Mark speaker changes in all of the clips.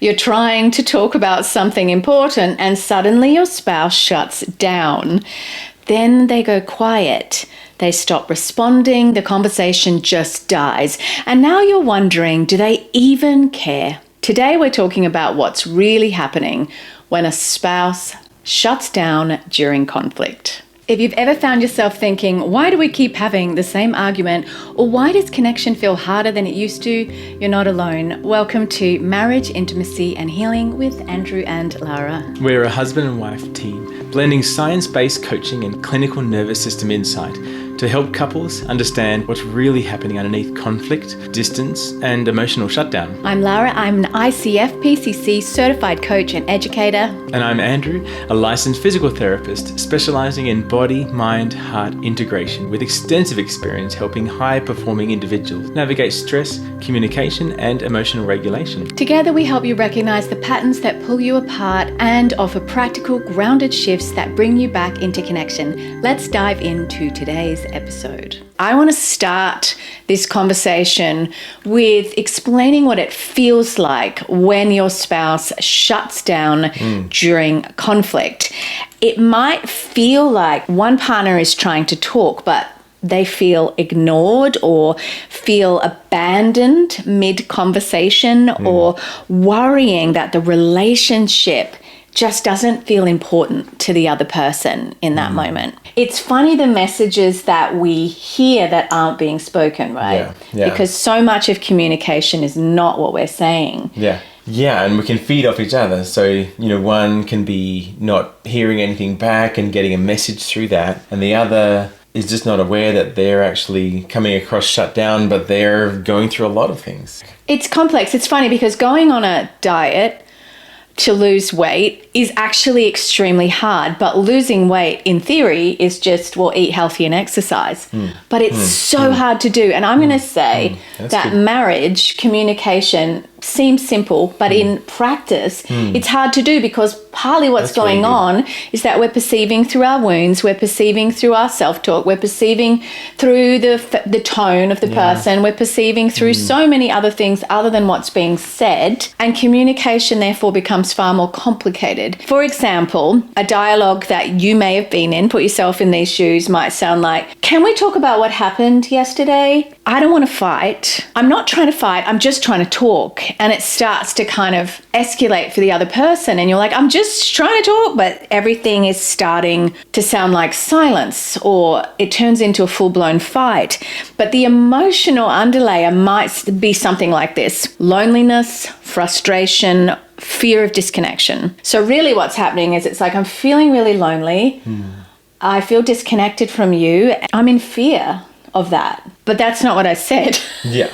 Speaker 1: You're trying to talk about something important and suddenly your spouse shuts down. Then they go quiet. They stop responding. The conversation just dies. And now you're wondering, do they even care? Today we're talking about what's really happening when a spouse shuts down during conflict. If you've ever found yourself thinking, why do we keep having the same argument? Or why does connection feel harder than it used to? You're not alone. Welcome to Marriage, Intimacy and Healing with Andrew and Lara.
Speaker 2: We're a husband and wife team, blending science-based coaching and clinical nervous system insight to help couples understand what's really happening underneath conflict, distance, and emotional shutdown.
Speaker 1: I'm Lara. I'm an ICF PCC certified coach and educator.
Speaker 2: And I'm Andrew, a licensed physical therapist specializing in body, mind, heart integration with extensive experience helping high-performing individuals navigate stress, communication, and emotional regulation.
Speaker 1: Together, we help you recognize the patterns that pull you apart and offer practical, grounded shifts that bring you back into connection. Let's dive into today's episode. I want to start this conversation with explaining what it feels like when your spouse shuts down during conflict. It might feel like one partner is trying to talk, but they feel ignored or feel abandoned mid-conversation or worrying that the relationship just doesn't feel important to the other person in that moment. It's funny the messages that we hear that aren't being spoken, right?
Speaker 2: Yeah.
Speaker 1: Because so much of communication is not what we're saying.
Speaker 2: Yeah, and we can feed off each other. So, one can be not hearing anything back and getting a message through that, and the other is just not aware that they're actually coming across shut down, but they're going through a lot of things.
Speaker 1: It's complex. It's funny because going on a diet to lose weight is actually extremely hard, but losing weight in theory is just, eat healthy and exercise. But it's so hard to do. And I'm going to say that
Speaker 2: good.
Speaker 1: Marriage communication seems simple, but in practice, it's hard to do because partly what's going on is that we're perceiving through our wounds, we're perceiving through our self-talk, we're perceiving through the tone of the person, we're perceiving through so many other things other than what's being said, and communication therefore becomes far more complicated. For example, a dialogue that you may have been in, put yourself in these shoes, might sound like, can we talk about what happened yesterday? I don't want to fight. I'm not trying to fight. I'm just trying to talk. And it starts to kind of escalate for the other person. And you're like, I'm just trying to talk. But everything is starting to sound like silence, or it turns into a full-blown fight. But the emotional underlayer might be something like this: loneliness, frustration, fear of disconnection. So really what's happening is it's like, I'm feeling really lonely. I feel disconnected from you. I'm in fear of that. But that's not what I said.
Speaker 2: Yeah.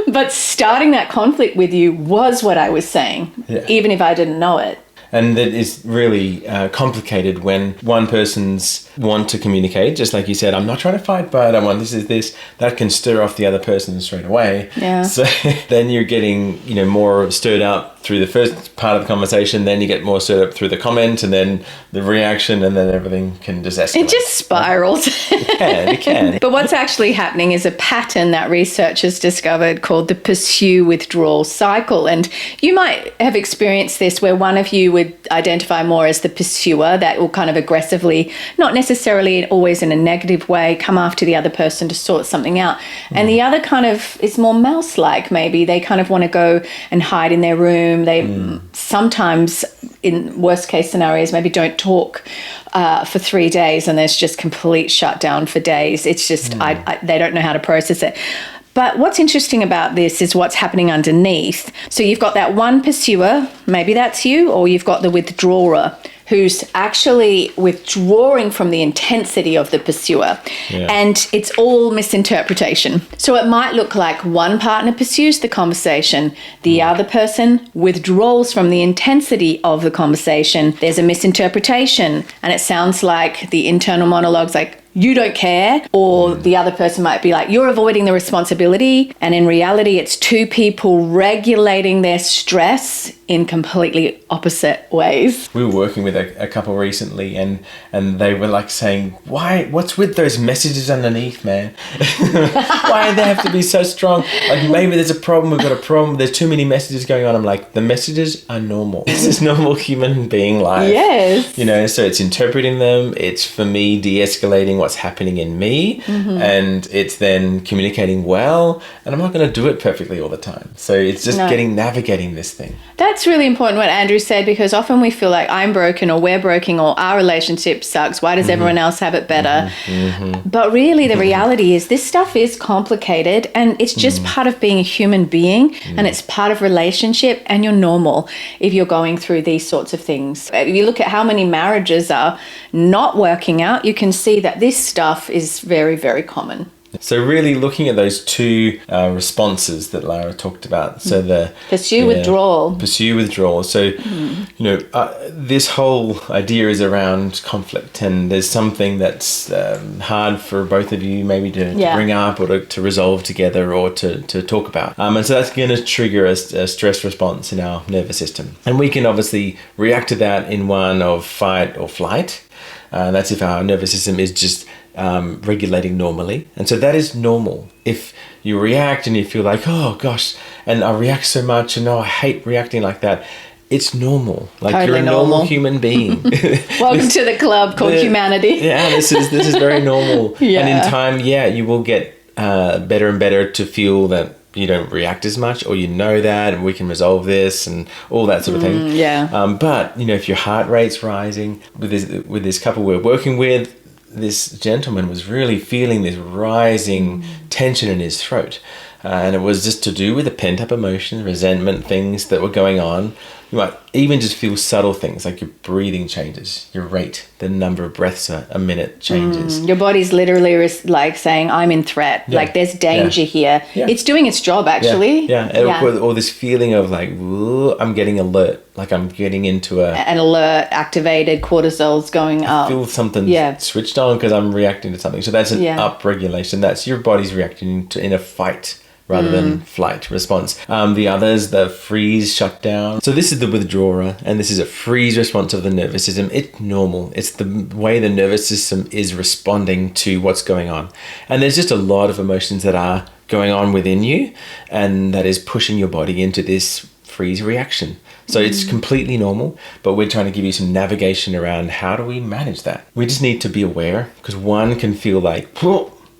Speaker 1: But starting that conflict with you was what I was saying, even if I didn't know it.
Speaker 2: And that is really complicated when one person's want to communicate, just like you said, I'm not trying to fight, but I want this. That can stir off the other person straight away.
Speaker 1: Yeah.
Speaker 2: So then you're getting, more stirred up through the first part of the conversation, then you get more stirred up through the comment and then the reaction, and then everything can just escalate.
Speaker 1: It just spirals.
Speaker 2: It can.
Speaker 1: But what's actually happening is a pattern that researchers discovered called the pursue-withdrawal cycle. And you might have experienced this where one of you would identify more as the pursuer, that will kind of aggressively, not necessarily always in a negative way, come after the other person to sort something out. And the other kind of is more mouse-like, maybe. They kind of want to go and hide in their room. They sometimes, in worst case scenarios, maybe don't talk for 3 days, and there's just complete shutdown for days. It's just, they don't know how to process it. But what's interesting about this is what's happening underneath. So you've got that one pursuer, maybe that's you, or you've got the withdrawer who's actually withdrawing from the intensity of the pursuer. And it's all misinterpretation. So it might look like one partner pursues the conversation, the other person withdraws from the intensity of the conversation. There's a misinterpretation, and it sounds like the internal monologue's like, you don't care, or the other person might be like, you're avoiding the responsibility. And in reality, it's two people regulating their stress in completely opposite ways.
Speaker 2: We were working with a couple recently, and they were like saying, what's with those messages underneath, man? Why do they have to be so strong? Like, maybe there's a problem, we've got a problem, there's too many messages going on. I'm like, the messages are normal. This is normal human being life.
Speaker 1: Yes.
Speaker 2: You know, so it's interpreting them, it's for me de-escalating what's happening in me, and it's then communicating well, and I'm not going to do it perfectly all the time. So it's just navigating this thing.
Speaker 1: That's really important what Andrew said, because often we feel like I'm broken or we're broken or our relationship sucks. Why does everyone else have it better? But really the reality is this stuff is complicated, and it's just part of being a human being, and it's part of relationship, and you're normal if you're going through these sorts of things. If you look at how many marriages are not working out, you can see that this stuff is very, very common.
Speaker 2: So really looking at those two responses that Lara talked about. So the
Speaker 1: pursue withdrawal.
Speaker 2: So, you know, this whole idea is around conflict, and there's something that's hard for both of you maybe to bring up or to resolve together or to talk about. And so that's going to trigger a stress response in our nervous system. And we can obviously react to that in one of fight or flight. That's if our nervous system is just regulating normally. And so that is normal. If you react and you feel like, oh gosh, and I react so much, and I hate reacting like that, it's normal. Like, totally, you're a normal human being.
Speaker 1: Welcome to the club called humanity.
Speaker 2: Yeah, this is very normal. And in time, you will get better and better to feel that you don't react as much, or you know that, and we can resolve this and all that sort of thing. But you know, if your heart rate's rising, with this couple we're working with, this gentleman was really feeling this rising tension in his throat, and it was just to do with the pent-up emotion, resentment, things that were going on. You might even just feel subtle things like your breathing changes, your rate, the number of breaths a minute changes. Your
Speaker 1: body's literally like saying, I'm in threat, like there's danger here. It's doing its job, actually.
Speaker 2: Or this feeling of like, I'm getting alert, like I'm getting into
Speaker 1: an alert, activated, cortisol's going up.
Speaker 2: I feel something switched on because I'm reacting to something. So that's an up-regulation. That's your body's reacting in a fight rather than flight response. The others, the freeze, shutdown. So this is the withdrawer, and this is a freeze response of the nervous system. It's normal. It's the way the nervous system is responding to what's going on. And there's just a lot of emotions that are going on within you, and that is pushing your body into this freeze reaction. So it's completely normal, but we're trying to give you some navigation around how do we manage that. We just need to be aware, because one can feel like,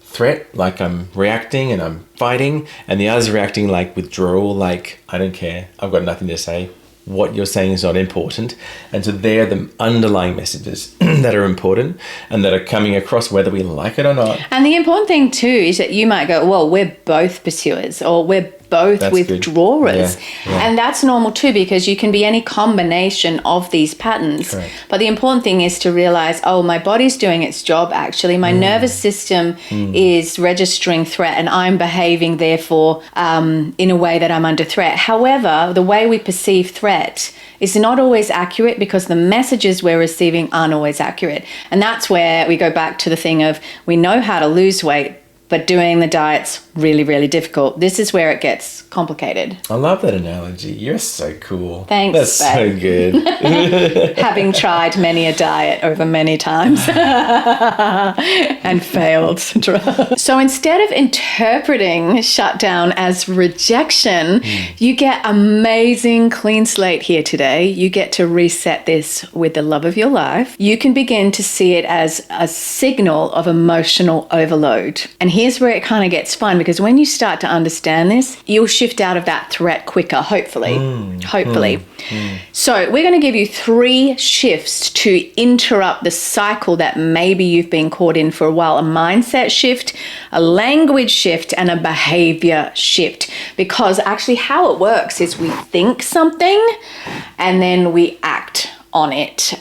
Speaker 2: threat, like I'm reacting and I'm fighting, and the other's reacting like withdrawal, like I don't care, I've got nothing to say, what you're saying is not important. And so they're the underlying messages that are important and that are coming across whether we like it or not.
Speaker 1: And the important thing too is that you might go, well, we're both pursuers, or we're both withdrawers. And that's normal too, because you can be any combination of these patterns.
Speaker 2: Correct.
Speaker 1: But the important thing is to realize, oh, my body's doing its job actually. My nervous system is registering threat, and I'm behaving therefore in a way that I'm under threat. However, the way we perceive threat is not always accurate, because the messages we're receiving aren't always accurate. And that's where we go back to the thing of, we know how to lose weight, but doing the diet's really, really difficult. This is where it gets complicated.
Speaker 2: I love that analogy. You're so cool.
Speaker 1: Thanks,
Speaker 2: That's so good.
Speaker 1: Having tried many a diet over many times and failed. So instead of interpreting shutdown as rejection, you get amazing clean slate here today. You get to reset this with the love of your life. You can begin to see it as a signal of emotional overload. And here's where it kind of gets fun, because when you start to understand this, you'll shift out of that threat quicker, hopefully. So we're going to give you 3 shifts to interrupt the cycle that maybe you've been caught in for a while. A mindset shift, a language shift, and a behavior shift. Because actually how it works is we think something and then we act on it.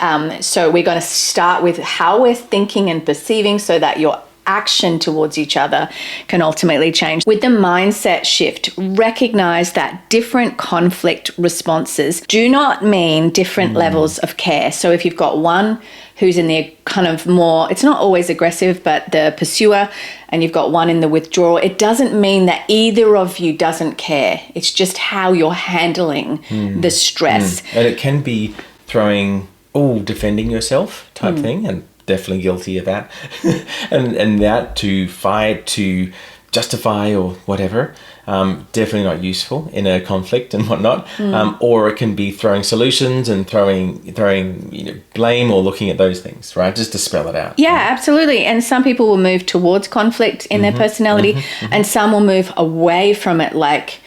Speaker 1: So we're going to start with how we're thinking and perceiving, so that you're action towards each other can ultimately change. With the mindset shift, recognize that different conflict responses do not mean different levels of care. So if you've got one who's in the kind of more, it's not always aggressive, but the pursuer, and you've got one in the withdrawal, it doesn't mean that either of you doesn't care. It's just how you're handling the stress.
Speaker 2: And it can be defending yourself type thing, and definitely guilty of that. and that to fight, to justify or whatever, definitely not useful in a conflict and whatnot. Or it can be throwing solutions and throwing blame or looking at those things, right? Just to spell it out.
Speaker 1: Yeah, absolutely. And some people will move towards conflict in their personality, and some will move away from it like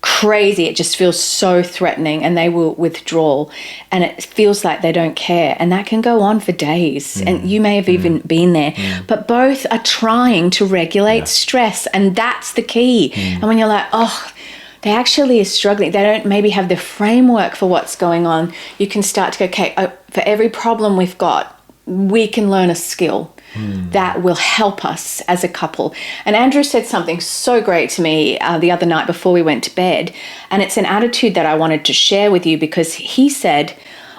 Speaker 1: crazy. It just feels so threatening, and they will withdraw, and it feels like they don't care, and that can go on for days, and you may have even been there. But both are trying to regulate stress, and that's the key. And when you're like, oh, they actually are struggling, they don't maybe have the framework for what's going on, you can start to go, okay, for every problem we've got, we can learn a skill that will help us as a couple. And Andrew said something so great to me the other night before we went to bed, and it's an attitude that I wanted to share with you, because he said,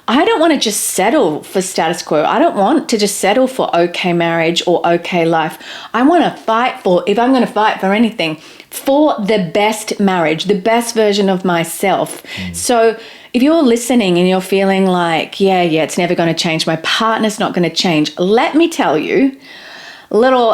Speaker 1: I don't want to just settle for status quo. I don't want to just settle for okay marriage or okay life. I want to fight for, if I'm going to fight for anything, for the best marriage, the best version of myself. So if you're listening and you're feeling like, yeah, it's never going to change, my partner's not going to change, let me tell you, little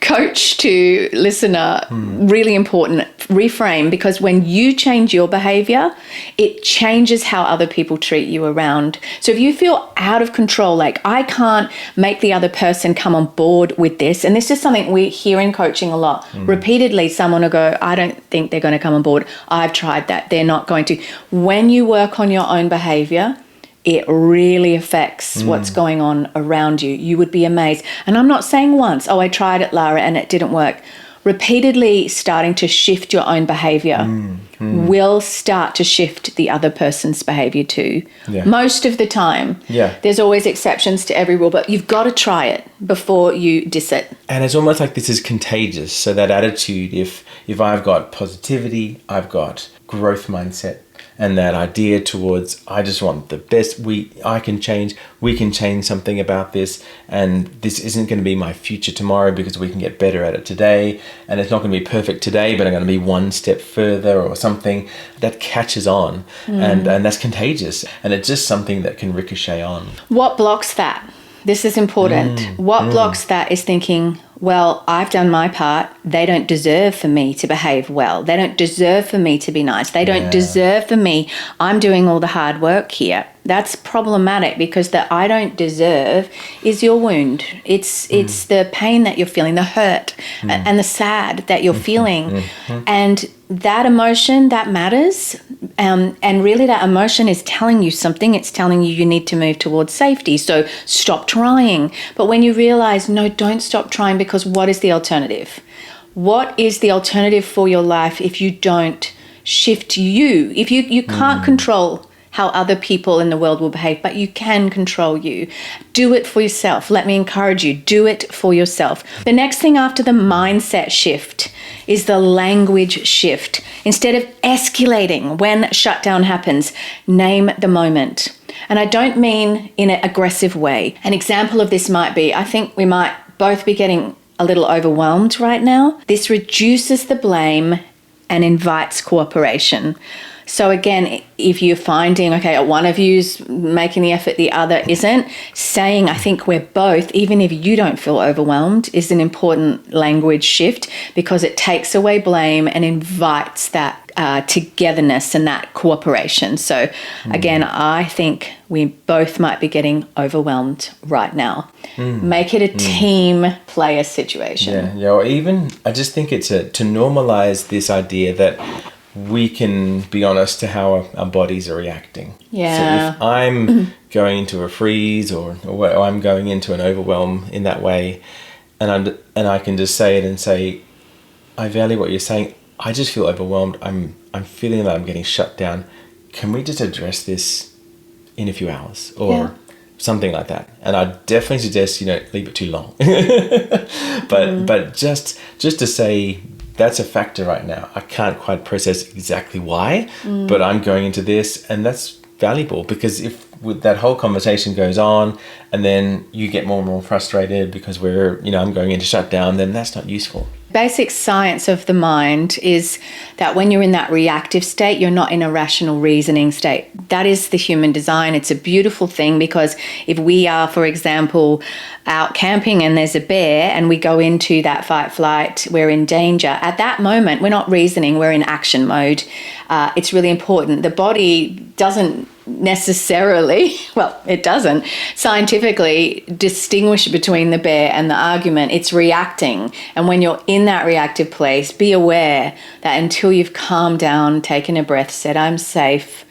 Speaker 1: coach to listener, really important reframe, because when you change your behavior, it changes how other people treat you around. So if you feel out of control, like I can't make the other person come on board with this, and this is something we hear in coaching a lot, repeatedly someone will go, I don't think they're going to come on board. I've tried that. They're not going to. When you work on your own behavior, it really affects what's going on around you. You would be amazed. And I'm not saying once, I tried it, Lara, and it didn't work. Repeatedly starting to shift your own behavior will start to shift the other person's behavior too. Most of the time. There's always exceptions to every rule, but you've got to try it before you diss it.
Speaker 2: And it's almost like this is contagious. So that attitude, if I've got positivity, I've got growth mindset, and that idea towards, I just want the best, I can change, we can change something about this, and this isn't going to be my future tomorrow because we can get better at it today, and it's not going to be perfect today, but I'm going to be one step further or something, that catches on, and that's contagious, and it's just something that can ricochet on.
Speaker 1: What blocks that? This is important. What blocks that is thinking, well, I've done my part. They don't deserve for me to behave well. They don't deserve for me to be nice. They don't deserve for me. I'm doing all the hard work here. That's problematic, because the I don't deserve is your wound. It's the pain that you're feeling, the hurt and the sad that you're feeling. And that emotion, that matters. And really that emotion is telling you something. It's telling you need to move towards safety. So stop trying. But when you realize, no, don't stop trying, because what is the alternative? What is the alternative for your life if you don't shift you? If you can't control how other people in the world will behave, but you can control you. Do it for yourself. Let me encourage you, do it for yourself. The next thing after the mindset shift is the language shift. Instead of escalating when shutdown happens, name the moment. And I don't mean in an aggressive way. An example of this might be, I think we might both be getting a little overwhelmed right now. This reduces the blame and invites cooperation. So again, if you're finding, okay, one of you's making the effort, the other isn't, saying, I think we're both, even if you don't feel overwhelmed, is an important language shift, because it takes away blame and invites that togetherness and that cooperation. So again, I think we both might be getting overwhelmed right now. Make it a team player situation.
Speaker 2: Yeah. Or even, I just think it's to normalize this idea that we can be honest to how our bodies are reacting. So if I'm going into a freeze or I'm going into an overwhelm in that way, and I can just say it and say, I value what you're saying. I just feel overwhelmed. I'm feeling that I'm getting shut down. Can we just address this in a few hours or something like that. And I definitely suggest you don't leave it too long. But just to say, that's a factor right now. I can't quite process exactly why, but I'm going into this, and that's valuable, because if that whole conversation goes on and then you get more and more frustrated because I'm going into shutdown, then that's not useful.
Speaker 1: Basic science of the mind is that when you're in that reactive state, you're not in a rational reasoning state. That is the human design. It's a beautiful thing, because if we are, for example, out camping and there's a bear and we go into that fight flight, we're in danger. At that moment, we're not reasoning, we're in action mode. It's really important. The body doesn't necessarily, well, it doesn't scientifically distinguish between the bear and the argument. It's reacting. And when you're in that reactive place, be aware that until you've calmed down, taken a breath, said, I'm safe,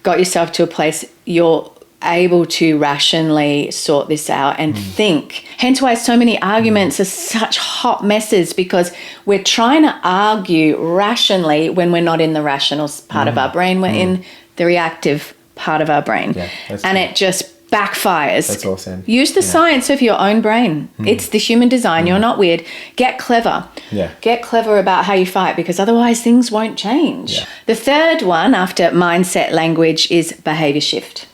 Speaker 1: got yourself to a place you're able to rationally sort this out and think. Hence why so many arguments are such hot messes, because we're trying to argue rationally when we're not in the rational part of our brain. We're in the reactive part of our brain.
Speaker 2: Yeah,
Speaker 1: and it just backfires.
Speaker 2: That's awesome.
Speaker 1: Use the science of your own brain. It's the human design. You're not weird. Get clever.
Speaker 2: Yeah.
Speaker 1: Get clever about how you fight, because otherwise things won't change.
Speaker 2: Yeah.
Speaker 1: The third one after mindset language is behavior shift.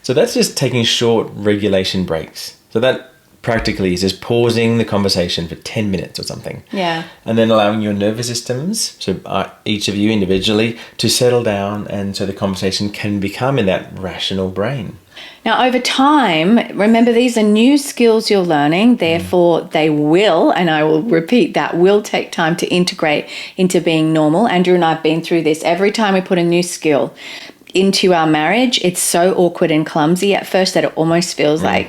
Speaker 2: So that's just taking short regulation breaks. So that practically is just pausing the conversation for 10 minutes or something.
Speaker 1: Yeah.
Speaker 2: And then allowing your nervous systems, so each of you individually, to settle down, and so the conversation can become in that rational brain.
Speaker 1: Now, over time, remember, these are new skills you're learning, therefore they will, and I will repeat that, will take time to integrate into being normal. Andrew and I have been through this. Every time we put a new skill into our marriage, it's so awkward and clumsy at first that it almost feels like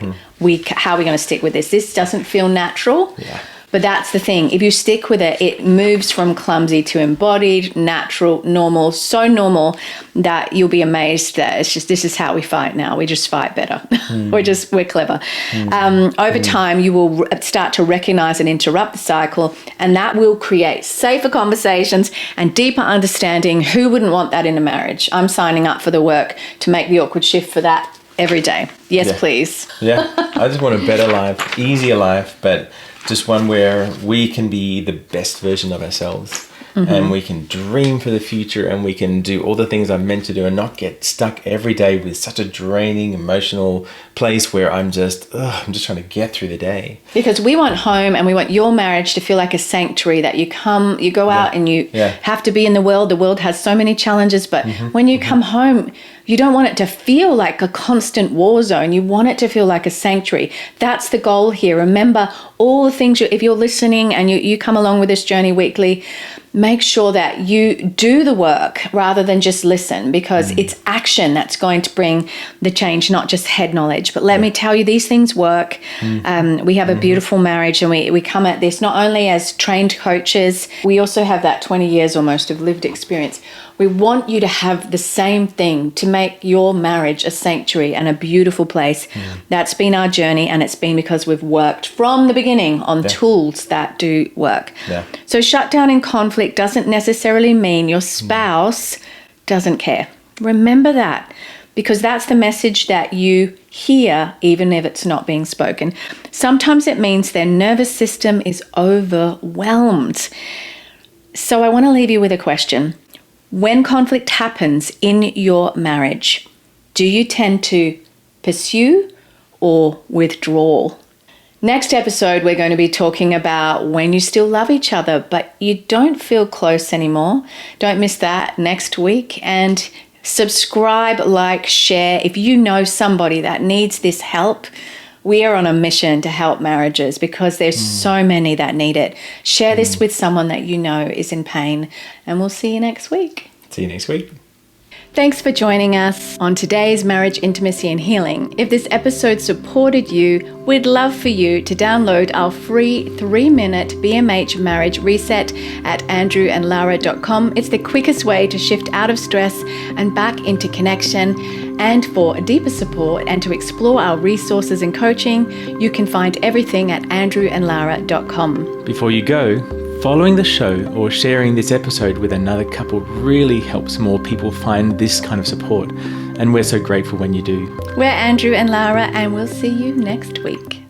Speaker 1: how are we going to stick with this? This doesn't feel natural.
Speaker 2: Yeah.
Speaker 1: But that's the thing. If you stick with it, it moves from clumsy to embodied, natural, normal, so normal that you'll be amazed that it's just, this is how we fight now. We just fight better. We're clever. Over time, you will start to recognize and interrupt the cycle, and that will create safer conversations and deeper understanding. Who wouldn't want that in a marriage? I'm signing up for the work to make the awkward shift for that every day. Yes, please.
Speaker 2: Yeah. I just want a better life, easier life, but just one where we can be the best version of ourselves, and we can dream for the future, and we can do all the things I'm meant to do, and not get stuck every day with such a draining emotional place where I'm just trying to get through the day.
Speaker 1: Because we want home, and we want your marriage to feel like a sanctuary, that you go out and you have to be in the world. The world has so many challenges, but when you come home, you don't want it to feel like a constant war zone. You want it to feel like a sanctuary. That's the goal here. Remember all the things, if you're listening and you come along with this journey weekly, make sure that you do the work rather than just listen, because it's action that's going to bring the change, not just head knowledge. But let me tell you, these things work. We have a beautiful marriage, and we come at this not only as trained coaches, we also have that 20 years almost of lived experience. We want you to have the same thing, to make your marriage a sanctuary and a beautiful place. That's been our journey, and it's been because we've worked from the beginning on tools that do work. So shutdown in conflict doesn't necessarily mean your spouse doesn't care. Remember that, because that's the message that you hear, even if it's not being spoken. Sometimes it means their nervous system is overwhelmed. So I want to leave you with a question. When conflict happens in your marriage, do you tend to pursue or withdraw? Next episode, we're going to be talking about when you still love each other, but you don't feel close anymore. Don't miss that next week. And subscribe, like, share. If you know somebody that needs this help, we are on a mission to help marriages, because there's so many that need it. Share this with someone that you know is in pain, and we'll see you next week.
Speaker 2: See you next week.
Speaker 1: Thanks for joining us on today's Marriage, Intimacy and Healing. If this episode supported you, we'd love for you to download our free 3-minute BMH marriage reset at andrewandlaura.com. It's the quickest way to shift out of stress and back into connection. And for deeper support and to explore our resources and coaching, you can find everything at andrewandlaura.com.
Speaker 2: Before you go, following the show or sharing this episode with another couple really helps more people find this kind of support. And we're so grateful when you do.
Speaker 1: We're Andrew and Lara, and we'll see you next week.